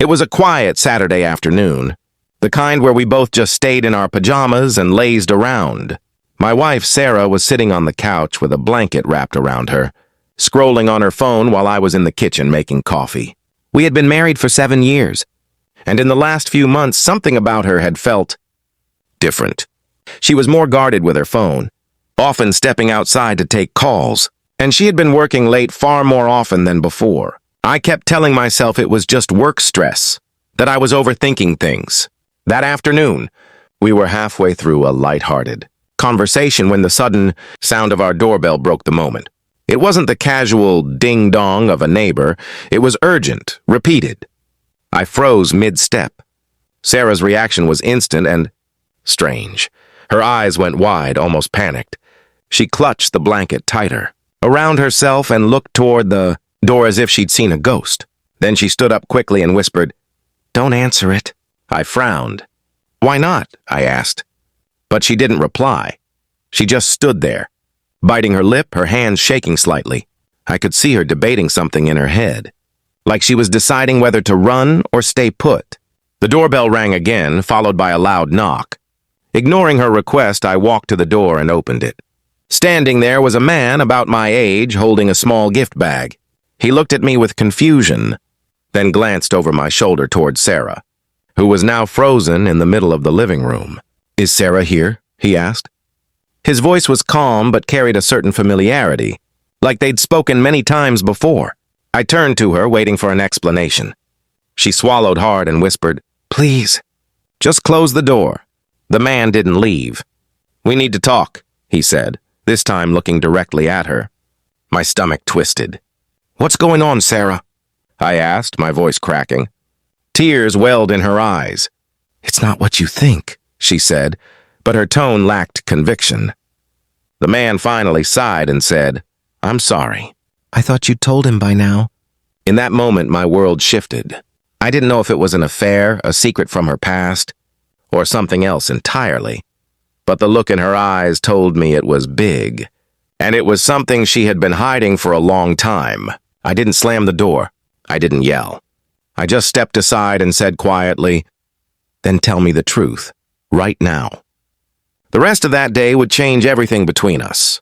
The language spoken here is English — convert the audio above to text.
It was a quiet Saturday afternoon, the kind where we both just stayed in our pajamas and lazed around. My wife, Sarah, was sitting on the couch with a blanket wrapped around her, scrolling on her phone while I was in the kitchen making coffee. We had been married for 7 years, and in the last few months, something about her had felt different. She was more guarded with her phone, often stepping outside to take calls, and she had been working late far more often than before. I kept telling myself it was just work stress, that I was overthinking things. That afternoon, we were halfway through a light-hearted conversation when the sudden sound of our doorbell broke the moment. It wasn't the casual ding-dong of a neighbor. It was urgent, repeated. I froze mid-step. Sarah's reaction was instant and strange. Her eyes went wide, almost panicked. She clutched the blanket tighter around herself and looked toward the door as if she'd seen a ghost. Then she stood up quickly and whispered, "Don't answer it." I frowned. "Why not?" I asked. But she didn't reply. She just stood there, biting her lip, her hands shaking slightly. I could see her debating something in her head, like she was deciding whether to run or stay put. The doorbell rang again, followed by a loud knock. Ignoring her request, I walked to the door and opened it. Standing there was a man about my age holding a small gift bag. He looked at me with confusion, then glanced over my shoulder toward Sarah, who was now frozen in the middle of the living room. "Is Sarah here?" he asked. His voice was calm but carried a certain familiarity, like they'd spoken many times before. I turned to her, waiting for an explanation. She swallowed hard and whispered, "Please, just close the door." The man didn't leave. "We need to talk," he said, this time looking directly at her. My stomach twisted. "What's going on, Sarah?" I asked, my voice cracking. Tears welled in her eyes. "It's not what you think," she said, but her tone lacked conviction. The man finally sighed and said, "I'm sorry. I thought you'd told him by now." In that moment, my world shifted. I didn't know if it was an affair, a secret from her past, or something else entirely. But the look in her eyes told me it was big, and it was something she had been hiding for a long time. I didn't slam the door. I didn't yell. I just stepped aside and said quietly, "Then tell me the truth, right now." The rest of that day would change everything between us.